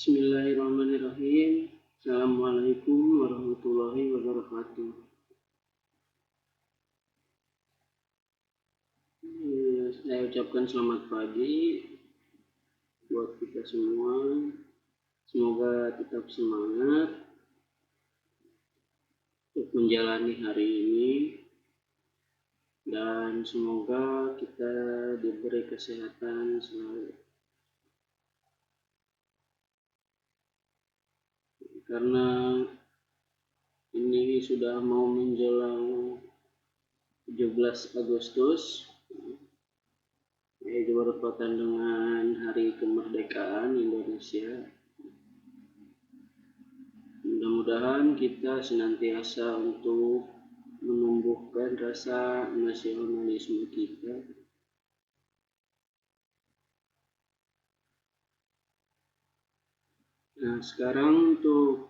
Bismillahirrahmanirrahim. Assalamualaikum warahmatullahi wabarakatuh. Saya ucapkan selamat pagi buat kita semua. Semoga tetap semangat untuk menjalani hari ini, dan semoga kita diberi kesehatan selalu. Karena ini sudah mau menjelang 17 Agustus, yaitu bertepatan dengan Hari Kemerdekaan Indonesia. Mudah-mudahan kita senantiasa untuk menumbuhkan rasa nasionalisme kita. Nah, sekarang untuk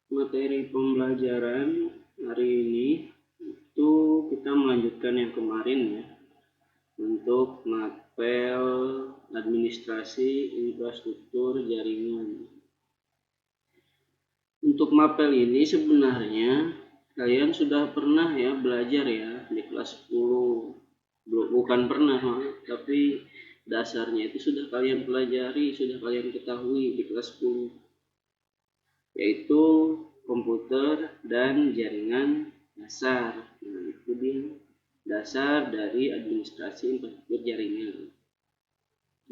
materi pembelajaran hari ini itu kita melanjutkan yang kemarin ya, untuk mapel administrasi infrastruktur jaringan. Untuk mapel ini sebenarnya kalian sudah pernah ya belajar ya di kelas 10. Bukan pernah, tapi dasarnya itu sudah kalian pelajari, sudah kalian ketahui di kelas 10, yaitu komputer dan jaringan dasar. Nah, itu dia dasar dari administrasi infrastruktur jaringan.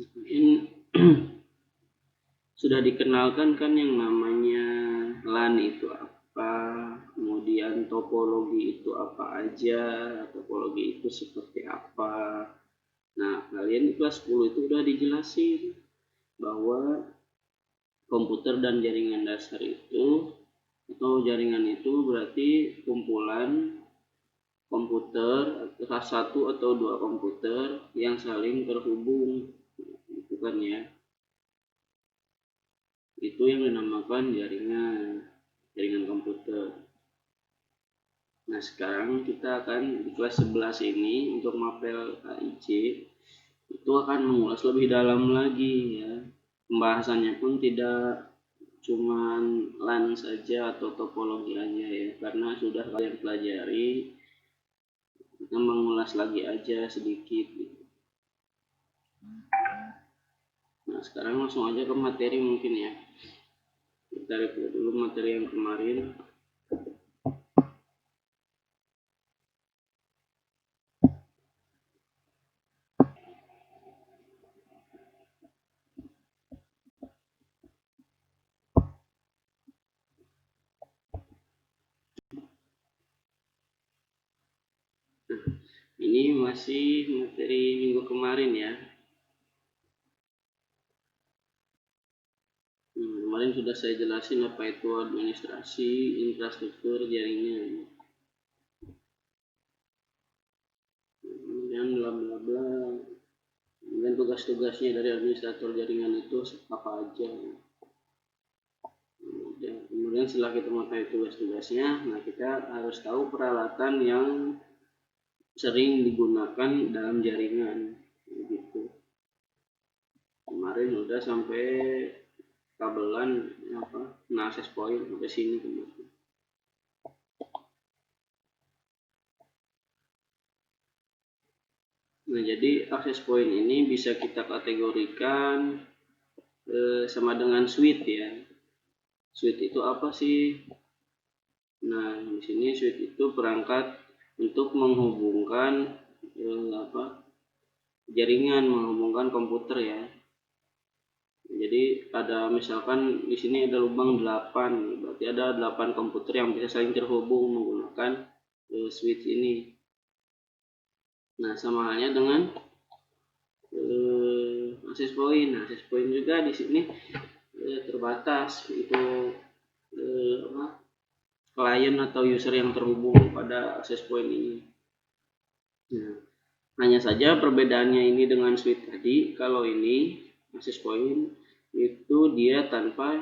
Ini sudah dikenalkan kan yang namanya LAN itu apa, kemudian topologi itu apa aja, topologi itu seperti apa. Nah, kalian di kelas 10 itu udah dijelasin bahwa komputer dan jaringan dasar itu, atau jaringan itu berarti kumpulan komputer, satu atau dua komputer yang saling terhubung, itu kan ya. Itu yang dinamakan jaringan komputer. Nah, sekarang kita akan di kelas 11 ini untuk mapel AIC itu akan mengulas lebih dalam lagi ya. Pembahasannya pun tidak cuman LAN saja atau topologi aja ya, karena sudah kalian pelajari. Kita mengulas lagi aja sedikit gitu. Nah, sekarang langsung aja ke materi mungkin ya. Kita review dulu materi yang kemarin. Ini masih materi minggu kemarin ya. Kemarin sudah saya jelasin apa itu administrasi infrastruktur jaringan. Kemudian bla bla bla. Kemudian tugas-tugasnya dari administrator jaringan itu apa aja. Kemudian setelah kita mengetahui tugas-tugasnya, nah kita harus tahu peralatan yang sering digunakan dalam jaringan gitu. Kemarin udah sampai kabelan apa, nah access point sampai sini kemarin. Nah, jadi access point ini bisa kita kategorikan sama dengan switch ya. Switch itu apa sih? Nah, di sini switch itu perangkat untuk menghubungkan jaringan, menghubungkan komputer ya. Jadi ada misalkan di sini ada lubang 8, berarti ada 8 komputer yang bisa saling terhubung menggunakan switch ini. Nah, sama halnya dengan access point. Nah, access point juga di sini terbatas untuk klien atau user yang terhubung pada access point ini. Nah, hanya saja perbedaannya ini dengan switch tadi, kalau ini access point itu dia tanpa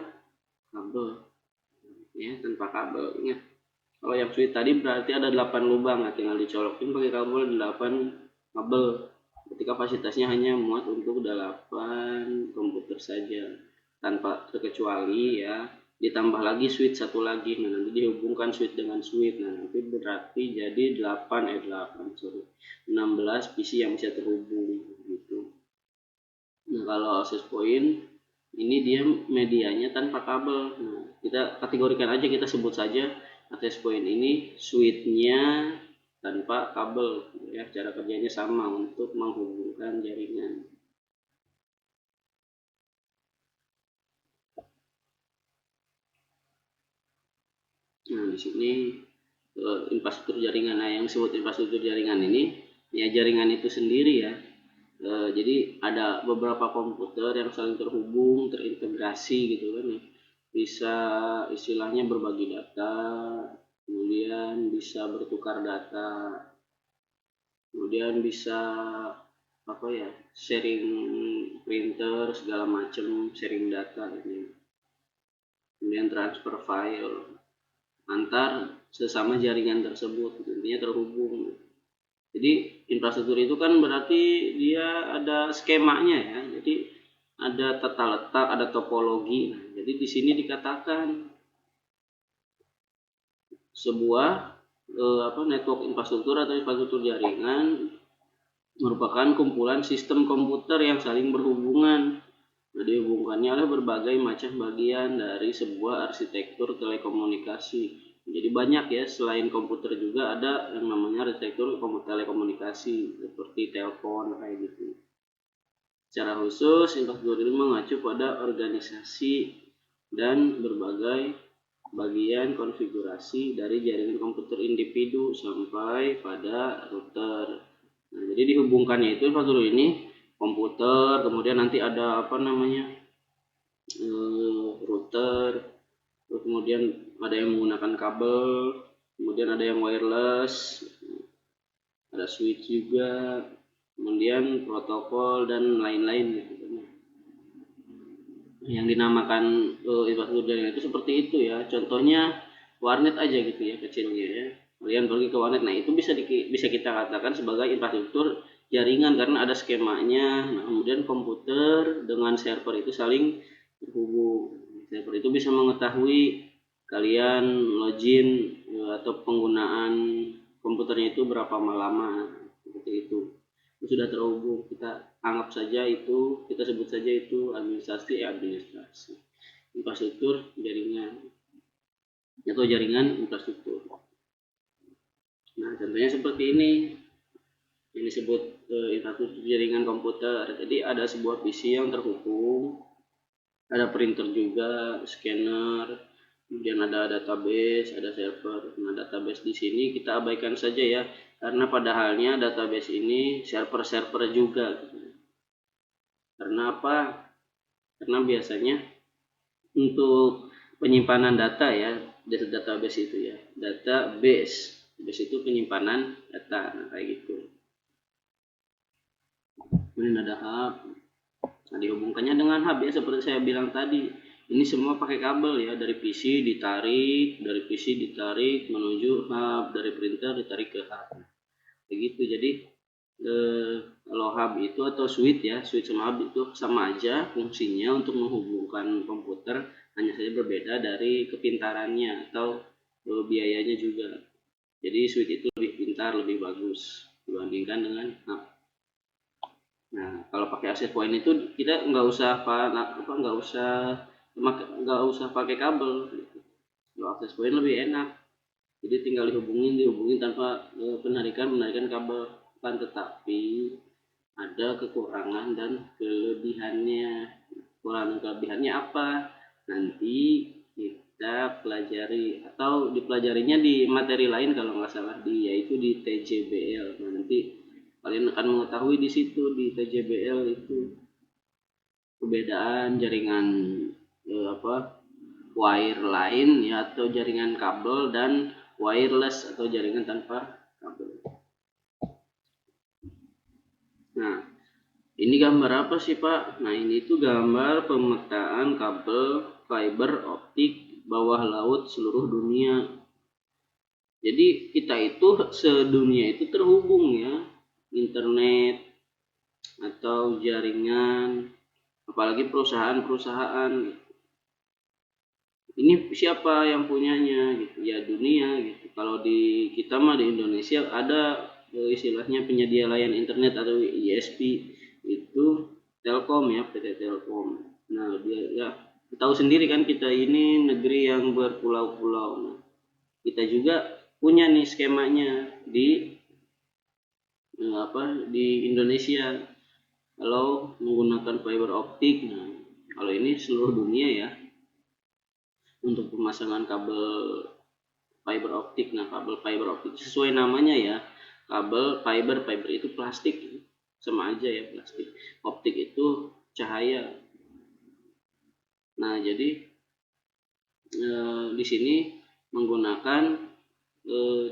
kabel ya, tanpa kabel. Ingat, kalau yang switch tadi berarti ada 8 lubang, nah tinggal dicolokin pakai kabel 8 kabel. Berarti kapasitasnya hanya muat untuk 8 komputer saja. tanpa terkecuali ya, ditambah lagi switch satu lagi. Nah, nanti dihubungkan switch dengan switch. Nah, nanti berarti jadi 16 PC yang bisa terhubung gitu. Nah, kalau access point ini dia medianya tanpa kabel. Nah, kita kategorikan aja, kita sebut saja access point ini switch-nya tanpa kabel ya, cara kerjanya sama untuk menghubungkan jaringan. Nah, di sini infrastruktur jaringan. Nah, yang disebut infrastruktur jaringan ini ya jaringan itu sendiri ya. Jadi ada beberapa komputer yang saling terhubung, terintegrasi gitu kan ya. Bisa istilahnya berbagi data, kemudian bisa bertukar data, kemudian bisa apa ya, sharing printer segala macam, sharing data gitu. Kemudian transfer file antar sesama jaringan tersebut, intinya terhubung. Jadi infrastruktur itu kan berarti dia ada skemanya ya. Jadi ada tata letak, ada topologi. Nah, jadi di sini dikatakan sebuah network infrastruktur atau infrastruktur jaringan merupakan kumpulan sistem komputer yang saling berhubungan. Nah, dihubungkannya oleh berbagai macam bagian dari sebuah arsitektur telekomunikasi. Jadi banyak ya, selain komputer juga ada yang namanya arsitektur telekomunikasi seperti telepon kayak gitu. Secara khusus, infrastruktur ini mengacu pada organisasi dan berbagai bagian konfigurasi dari jaringan komputer individu sampai pada router. Nah, jadi dihubungkannya itu infrastruktur ini komputer, kemudian nanti ada router, kemudian ada yang menggunakan kabel, kemudian ada yang wireless, ada switch juga, kemudian protokol dan lain-lain gitu. Yang dinamakan infrastruktur jaringan itu seperti itu ya. Contohnya warnet aja gitu ya, kecilnya ya. Kalian pergi ke warnet, nah itu bisa kita katakan sebagai infrastruktur jaringan karena ada skemanya. Nah, kemudian komputer dengan server itu saling terhubung. Server itu bisa mengetahui kalian login atau penggunaan komputernya itu berapa lama, seperti itu. Sudah terhubung, kita anggap saja itu, kita sebut saja itu administrasi infrastruktur jaringan atau jaringan infrastruktur. Nah, contohnya seperti ini disebut infrastruktur jaringan komputer. Jadi ada sebuah PC yang terhubung, ada printer juga, scanner, kemudian ada database, ada server. Nah, database di sini kita abaikan saja ya, karena pada halnya database ini server-server juga. Karena apa? Karena biasanya untuk penyimpanan data ya, database itu ya, database itu penyimpanan data. Nah, kayak gitu. Kemudian ada hub. Nah, dihubungkannya dengan hub ya, seperti saya bilang tadi. Ini semua pakai kabel ya, dari PC ditarik menuju hub, dari printer ditarik ke hub. Begitu. Jadi kalau hub itu atau switch ya, switch sama hub itu sama aja fungsinya untuk menghubungkan komputer, hanya saja berbeda dari kepintarannya atau biayanya juga. Jadi switch itu lebih pintar, lebih bagus dibandingkan dengan hub. Nah, kalau pakai access point itu kita nggak usah pakai kabel. Kalau access point lebih enak. Jadi tinggal dihubungin tanpa penarikan kabel. Kan tetapi ada kekurangan dan kelebihannya. Kekurangan dan kelebihannya apa? Nanti kita pelajari atau dipelajarinya di materi lain kalau nggak salah, yaitu di TJBL. Nah, nanti kalian akan mengetahui di situ di TJBL itu perbedaan jaringan wireline ya atau jaringan kabel dan wireless atau jaringan tanpa kabel. Nah, ini gambar apa sih Pak? Nah, ini itu gambar pemetaan kabel fiber optik bawah laut seluruh dunia. Jadi kita itu sedunia itu terhubung ya, internet atau jaringan apalagi perusahaan-perusahaan. Ini siapa yang punyanya gitu ya, dunia gitu. Kalau di kita mah di Indonesia ada istilahnya penyedia layanan internet atau ISP, itu Telkom ya, PT Telkom. Nah dia ya tahu sendiri kan, kita ini negeri yang berpulau-pulau. Nah, kita juga punya nih skemanya di di Indonesia kalau menggunakan fiber optik. Nah kalau ini seluruh dunia ya, untuk pemasangan kabel fiber optik. Nah kabel fiber optik sesuai namanya ya, kabel fiber itu plastik, sama aja ya, plastik. Optik itu cahaya. Nah jadi di sini menggunakan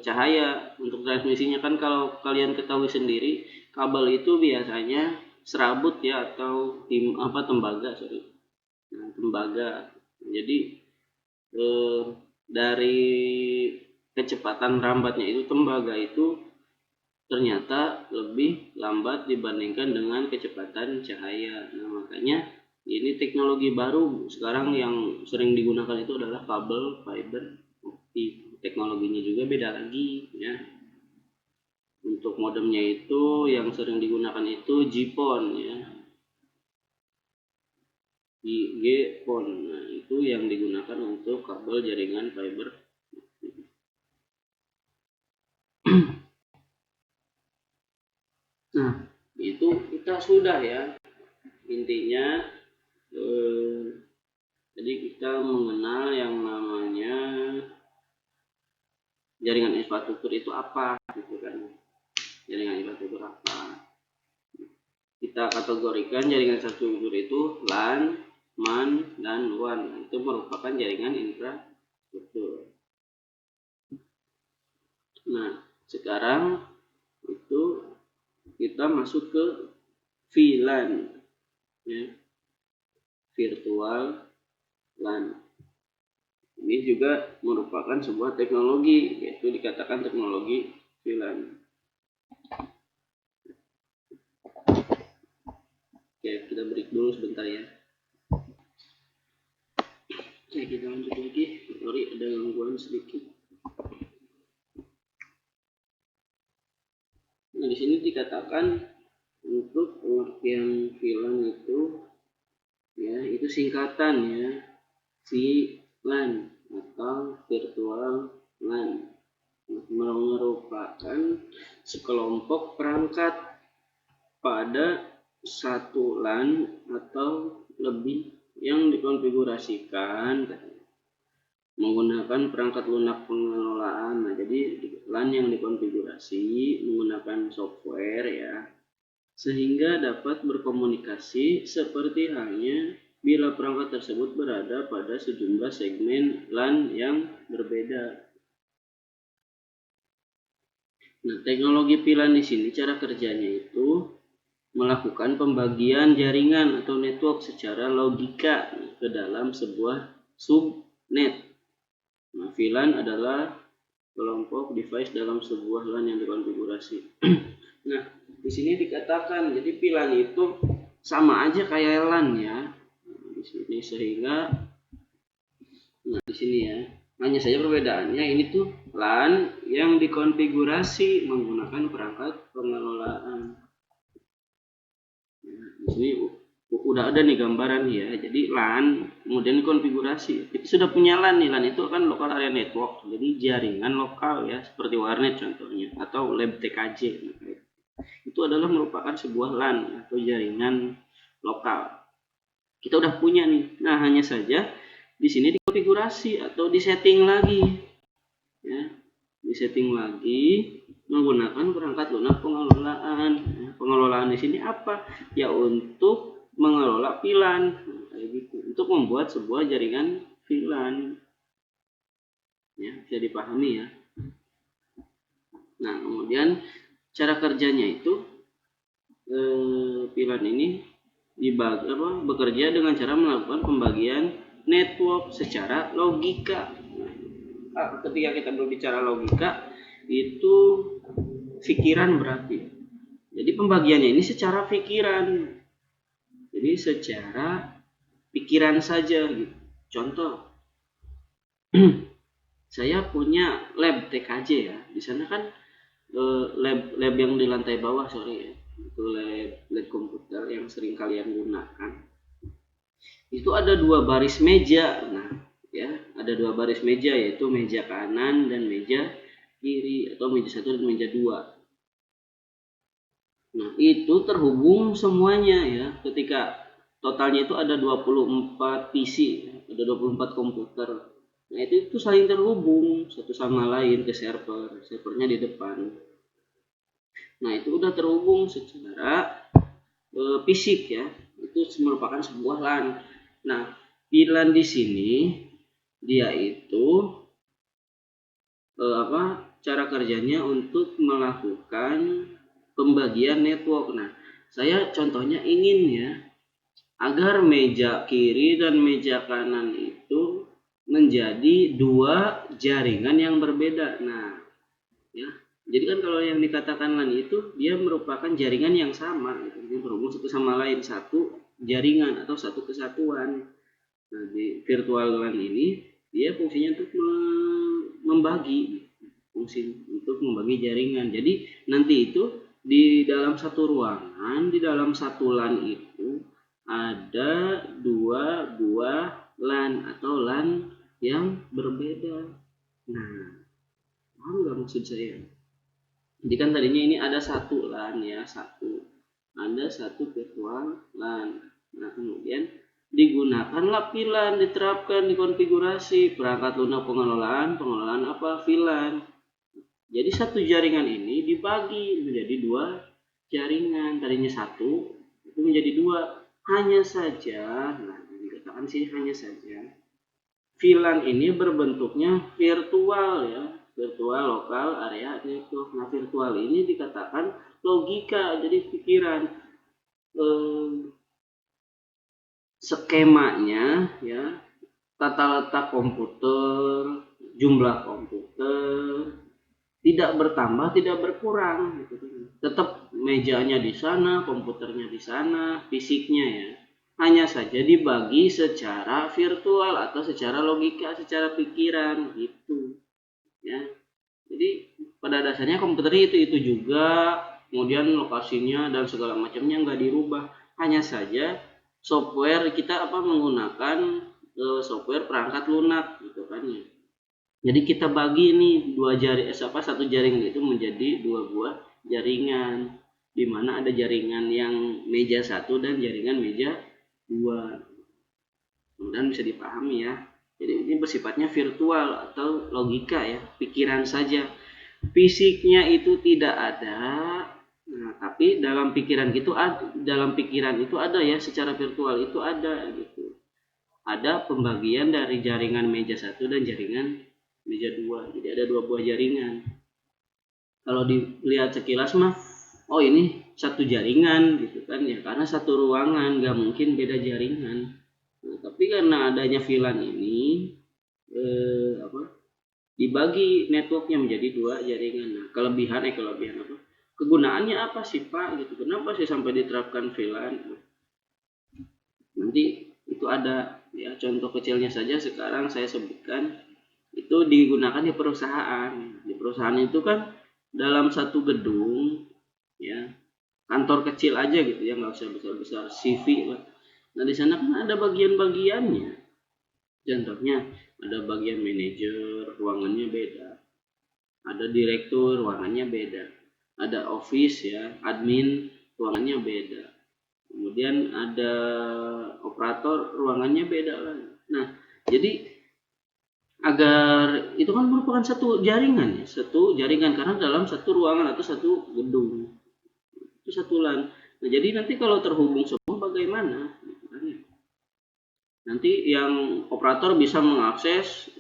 cahaya untuk transmisinya. Kan kalau kalian ketahui sendiri, kabel itu biasanya serabut ya, atau tembaga, tembaga. Jadi dari kecepatan rambatnya itu, tembaga itu ternyata lebih lambat dibandingkan dengan kecepatan cahaya. Nah makanya ini teknologi baru sekarang yang sering digunakan itu adalah kabel fiber optik. Teknologinya juga beda lagi ya. Untuk modemnya itu yang sering digunakan itu GPON ya, GPON. Nah itu yang digunakan untuk kabel jaringan fiber. Nah itu kita sudah ya, intinya jadi kita mengenal yang namanya jaringan infrastruktur itu apa gitu kan. Jaringan infrastruktur apa, kita kategorikan jaringan infrastruktur itu LAN, MAN, dan WAN. Itu merupakan jaringan infrastruktur. Nah sekarang itu kita masuk ke VLAN ya, virtual LAN. Ini juga merupakan sebuah teknologi, yaitu dikatakan teknologi VLAN. Oke, kita break dulu sebentar ya. Oke, kita lanjut lagi. Sorry, ada gangguan sedikit. Nah, di sini dikatakan untuk pengertian VLAN itu ya, itu singkatan ya, VLAN atau virtual LAN. Merupakan sekelompok perangkat pada satu LAN atau lebih yang dikonfigurasikan menggunakan perangkat lunak pengelolaan. Nah jadi LAN yang dikonfigurasi menggunakan software ya, sehingga dapat berkomunikasi seperti halnya bila perangkat tersebut berada pada sejumlah segmen LAN yang berbeda. Nah, teknologi VLAN di sini cara kerjanya itu melakukan pembagian jaringan atau network secara logika ke dalam sebuah subnet. Nah, VLAN adalah kelompok device dalam sebuah LAN yang dikonfigurasi. Nah, di sini dikatakan jadi VLAN itu sama aja kayak LAN ya. Di sini sehingga di sini ya, hanya saja perbedaannya ini tuh LAN yang dikonfigurasi menggunakan perangkat pengelolaan. Nah, di sini udah ada nih gambaran ya. Jadi LAN kemudian konfigurasi. Kita sudah punya LAN nih. LAN itu kan local area network. Jadi jaringan lokal ya, seperti warnet contohnya atau lab TKJ. Itu adalah merupakan sebuah LAN atau jaringan lokal. Kita udah punya nih. Nah, hanya saja di sini dikonfigurasi atau disetting lagi. Ya, disetting lagi menggunakan perangkat lunak pengelolaan. Pengelolaan di sini apa? Ya untuk mengelola VLAN, kayak gitu. Untuk membuat sebuah jaringan VLAN. Ya, bisa dipahami ya. Nah, kemudian cara kerjanya itu VLAN ini bekerja dengan cara melakukan pembagian network secara logika. Ketika kita berbicara logika itu pikiran berarti. Jadi pembagiannya ini secara pikiran. Jadi secara pikiran saja gitu. Contoh, saya punya lab TKJ ya. Di sana kan lab yang di lantai bawah, sorry ya, itu lab komputer yang sering kalian gunakan. Itu ada 2 baris meja. Nah, ya, ada 2 baris meja, yaitu meja kanan dan meja kiri, atau meja 1 dan meja 2. Nah, itu terhubung semuanya ya. Ketika totalnya itu ada 24 PC, ada 24 komputer. Nah, itu saling terhubung satu sama lain ke servernya di depan. Nah, itu udah terhubung secara fisik ya. Itu merupakan sebuah LAN. Nah, VLAN di sini dia itu cara kerjanya untuk melakukan pembagian network. Nah, saya contohnya ingin ya agar meja kiri dan meja kanan itu menjadi 2 jaringan yang berbeda. Nah, ya. Jadi kan kalau yang dikatakan LAN itu dia merupakan jaringan yang sama, gitu. Berhubung satu sama lain, satu jaringan atau satu kesatuan. Nah, di virtual LAN ini dia fungsinya untuk membagi jaringan. Jadi nanti itu di dalam satu ruangan, di dalam satu LAN itu ada 2 buah LAN atau LAN yang berbeda. Nah, paham nggak maksud saya? Jadi kan tadinya ini ada satu LAN ya, ada satu virtual LAN. Nah, kemudian digunakanlah VLAN, diterapkan di konfigurasi perangkat lunak pengelolaan VLAN. Jadi satu jaringan ini dibagi menjadi 2 jaringan. Tadinya satu itu menjadi 2. Hanya saja, nah dikatakan sih hanya saja, VLAN ini berbentuknya virtual ya, virtual lokal area network. Nah, virtual ini dikatakan logika, jadi pikiran. Skemanya ya, tata letak komputer, jumlah komputer tidak bertambah, tidak berkurang gitu. Tetap mejanya di sana, komputernya di sana, fisiknya ya. Hanya saja dibagi secara virtual atau secara logika, secara pikiran gitu. Ya. Jadi pada dasarnya komputernya itu juga, kemudian lokasinya dan segala macamnya nggak dirubah. Hanya saja software kita menggunakan software perangkat lunak gitu kan ya. Jadi kita bagi nih satu jaringan itu menjadi 2 buah jaringan, di mana ada jaringan yang meja 1 dan jaringan meja 2. Mudah-mudahan bisa dipahami ya. Jadi ini bersifatnya virtual atau logika ya, pikiran saja. Fisiknya itu tidak ada. Nah, tapi dalam pikiran itu ada ya, secara virtual itu ada gitu. Ada pembagian dari jaringan meja 1 dan jaringan meja 2. Jadi ada 2 buah jaringan. Kalau dilihat sekilas mah, oh ini satu jaringan gitu kan ya, karena satu ruangan, nggak mungkin beda jaringan. Nah, tapi karena adanya VLAN ini dibagi networknya menjadi 2 jaringan. Nah, kelebihan apa? Kegunaannya apa sih Pak gitu? Kenapa sih sampai diterapkan VLAN? Nanti itu ada ya, contoh kecilnya saja sekarang saya sebutkan. Itu digunakan di perusahaan. Di perusahaan itu kan dalam satu gedung ya, kantor kecil aja gitu ya, nggak usah besar-besar CV lah. Nah, di sana kan ada bagian-bagiannya. Contohnya ada bagian manajer, ruangannya beda. Ada direktur, ruangannya beda. Ada office ya, admin, ruangannya beda. Kemudian ada operator, ruangannya beda lah. Nah, jadi agar itu kan merupakan satu jaringan karena dalam satu ruangan atau satu gedung itu satu LAN. Nah, jadi nanti kalau terhubung semua bagaimana? Nanti yang operator bisa mengakses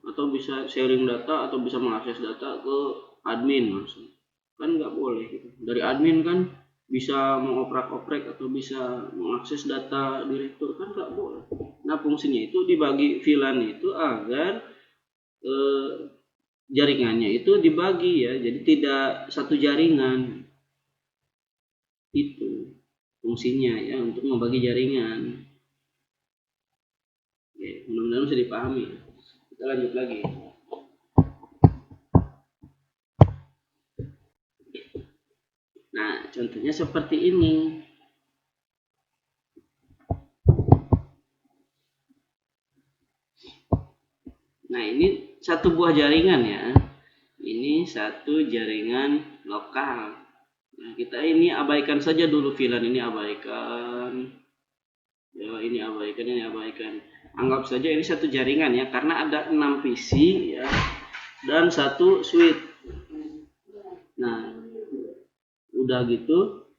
atau bisa sharing data atau bisa mengakses data ke admin langsung. Kan nggak boleh gitu. Dari admin kan bisa mengoprak-oprek atau bisa mengakses data direktur, kan nggak boleh. Nah, fungsinya itu dibagi VLAN itu agar jaringannya itu dibagi ya, jadi tidak satu jaringan. Itu fungsinya ya untuk membagi jaringan. Oke, mudah-mudahan bisa dipahami. Kita lanjut lagi. Nah, contohnya seperti ini. Nah, ini satu buah jaringan ya. Ini satu jaringan lokal. Nah, kita ini abaikan saja dulu VLAN, ini abaikan. Ya, ini abaikan. Anggap saja ini satu jaringan ya, karena ada 6 PC ya dan satu switch. Nah, udah gitu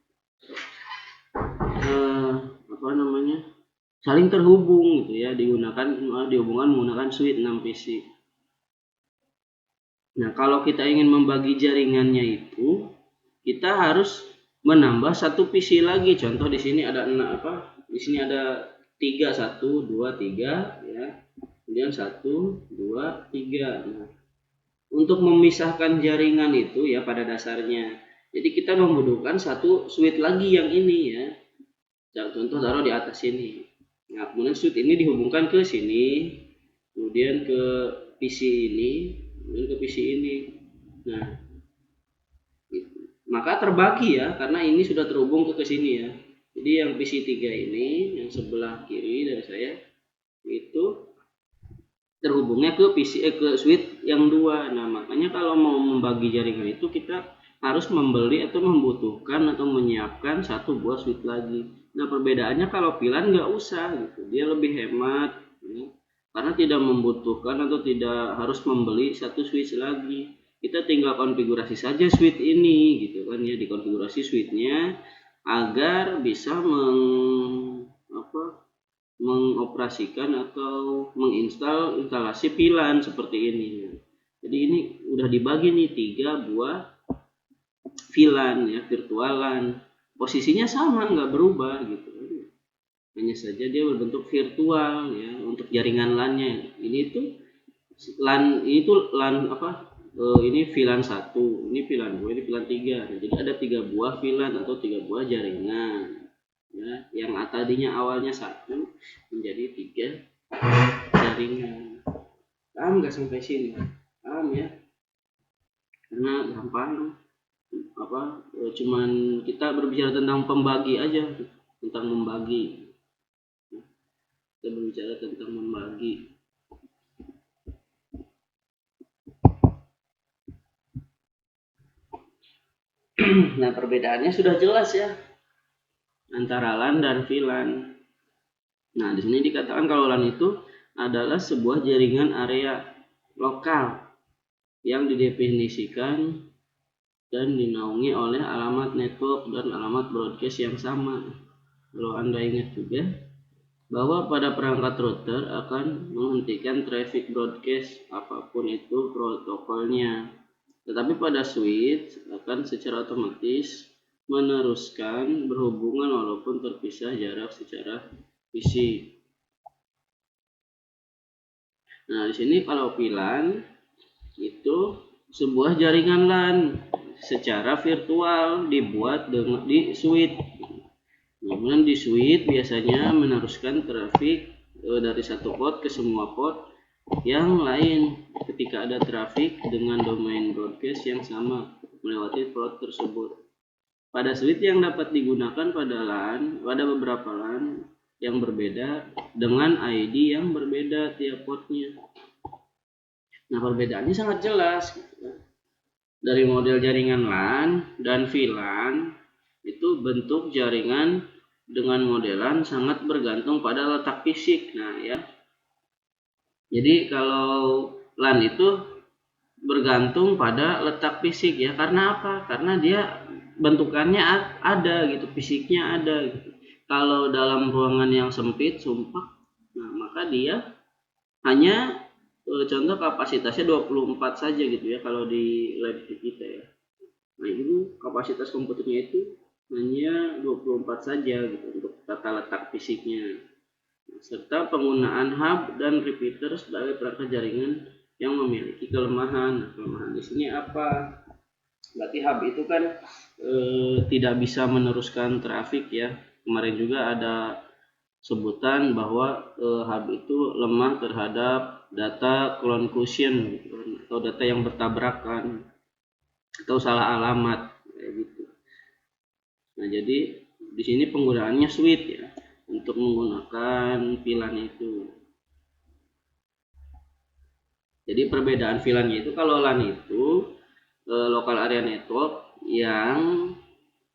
saling terhubung gitu ya, dihubungkan menggunakan switch 6 PC. Nah, kalau kita ingin membagi jaringannya itu, kita harus menambah satu PC lagi. Contoh di sini ada di sini ada 3, 1, 2, 3 ya. Kemudian 1, 2, 3. Nah, untuk memisahkan jaringan itu ya pada dasarnya. Jadi kita membutuhkan satu switch lagi yang ini ya. Contoh taruh di atas sini. Nah, kemudian switch ini dihubungkan ke sini, kemudian ke PC ini, kemudian ke PC ini. Nah, maka terbagi ya, karena ini sudah terhubung ke sini ya. Jadi yang PC 3 ini, yang sebelah kiri dari saya, itu terhubungnya ke ke switch yang 2. Nah, makanya kalau mau membagi jaringan itu kita harus membeli atau membutuhkan atau menyiapkan satu buah switch lagi. Nah, perbedaannya kalau VLAN nggak usah gitu, dia lebih hemat ya, karena tidak membutuhkan atau tidak harus membeli satu switch lagi. Kita tinggal konfigurasi saja switch ini gitu kan ya, dikonfigurasi switchnya agar bisa mengoperasikan atau menginstal instalasi VLAN seperti ini. Jadi ini udah dibagi nih 3 buah VLAN ya, virtualan. Posisinya sama, nggak berubah gitu. Hanya saja dia berbentuk virtual ya untuk jaringan LAN-nya. Ini tuh LAN ini VLAN 1, ini VLAN 2, ini VLAN 3. Nah, jadi ada 3 buah VLAN atau 3 buah jaringan. Ya, yang tadinya awalnya 1 menjadi 3 jaringan. Paham nggak sampai sini? Paham ya? Karena gampang cuman kita berbicara tentang pembagi aja, tentang membagi. Kita berbicara tentang membagi. Nah, perbedaannya sudah jelas ya antara LAN dan VLAN. Nah, di sini dikatakan kalau LAN itu adalah sebuah jaringan area lokal yang didefinisikan dan dinaungi oleh alamat network dan alamat broadcast yang sama. Kalau Anda ingat juga bahwa pada perangkat router akan menghentikan traffic broadcast apapun itu protokolnya. Tetapi pada switch akan secara otomatis meneruskan berhubungan walaupun terpisah jarak secara fisik. Nah, di sini kalau VLAN itu sebuah jaringan LAN secara virtual dibuat di switch. Kemudian di switch biasanya meneruskan traffic dari satu port ke semua port yang lain ketika ada traffic dengan domain broadcast yang sama melewati port tersebut. Pada switch yang dapat digunakan pada beberapa LAN yang berbeda dengan ID yang berbeda tiap portnya. Nah, perbedaannya sangat jelas. Dari model jaringan LAN dan VLAN itu bentuk jaringan dengan modelan sangat bergantung pada letak fisik. Nah ya, jadi kalau LAN itu bergantung pada letak fisik ya. Karena apa? Karena dia bentukannya ada gitu, fisiknya ada gitu. Kalau dalam ruangan yang sempit, sumpah, nah maka dia hanya contoh kapasitasnya 24 saja gitu ya kalau di lab kita ya. Nah, itu kapasitas komputernya itu hanya 24 saja gitu untuk tata letak fisiknya. Serta penggunaan hub dan repeater sebagai perangkat jaringan yang memiliki kelemahan. Nah, kelemahan di sini apa? Berarti hub itu kan tidak bisa meneruskan traffic ya. kemarin juga ada sebutan bahwa hub itu lemah terhadap data collision atau data yang bertabrakan atau salah alamat kayak gitu. Nah, jadi di sini penggunaannya switch ya untuk menggunakan VLAN itu. Jadi perbedaan VLAN-nya itu, kalau LAN itu local area network yang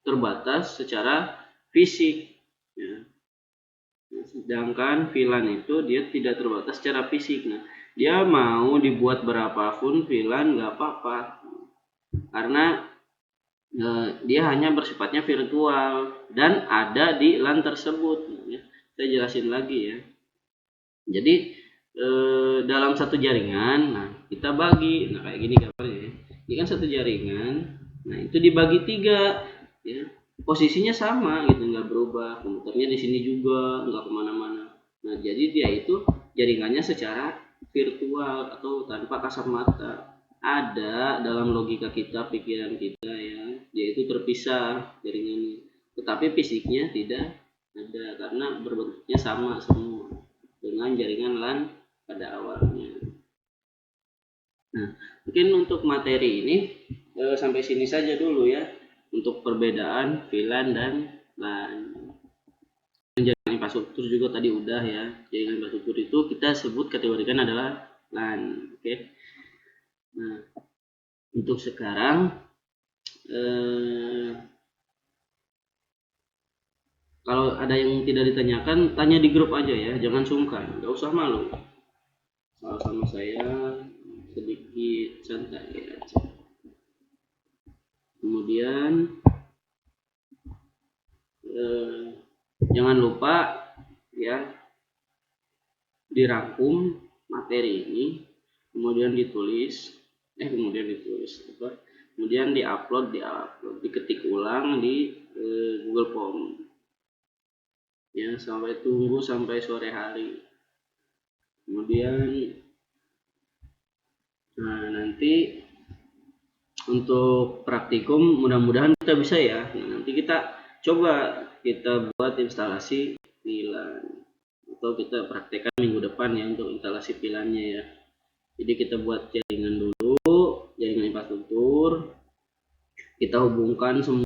terbatas secara fisik ya. Sedangkan VLAN itu dia tidak terbatas secara fisik. Nah, dia mau dibuat berapapun VLAN nggak apa-apa, karena dia hanya bersifatnya virtual dan ada di LAN tersebut ya. Saya jelasin lagi ya. Jadi dalam satu jaringan, nah kita bagi, nah kayak gini gambarnya ya. Ini kan satu jaringan, nah itu dibagi 3 ya. Posisinya sama gitu, nggak berubah, komputernya di sini juga nggak kemana-mana. Nah, jadi dia itu jaringannya secara virtual atau tanpa kasat mata. Ada dalam logika kita, pikiran kita ya, yaitu terpisah jaringannya, tetapi fisiknya tidak ada karena berbentuknya sama semua dengan jaringan LAN pada awalnya. Nah, mungkin untuk materi ini sampai sini saja dulu ya, untuk perbedaan VLAN dan LAN. Jaringan infrastruktur juga tadi udah ya. Jaringan infrastruktur itu kita sebut kategorikan adalah LAN. Oke. Nah, untuk sekarang kalau ada yang tidak ditanyakan, tanya di grup aja ya, jangan sungkan, nggak usah malu. Sama saya sedikit santai aja. Kemudian jangan lupa ya, dirangkum materi ini, kemudian ditulis kemudian diupload, diketik ulang di Google Form ya, tunggu sampai sore hari. Kemudian nanti untuk praktikum mudah-mudahan kita bisa ya. Nah, nanti kita coba buat instalasi VLAN atau kita praktekkan minggu depan ya untuk instalasi VLAN-nya ya. Jadi kita buat jaringan dulu, jaringan infrastruktur, kita hubungkan semua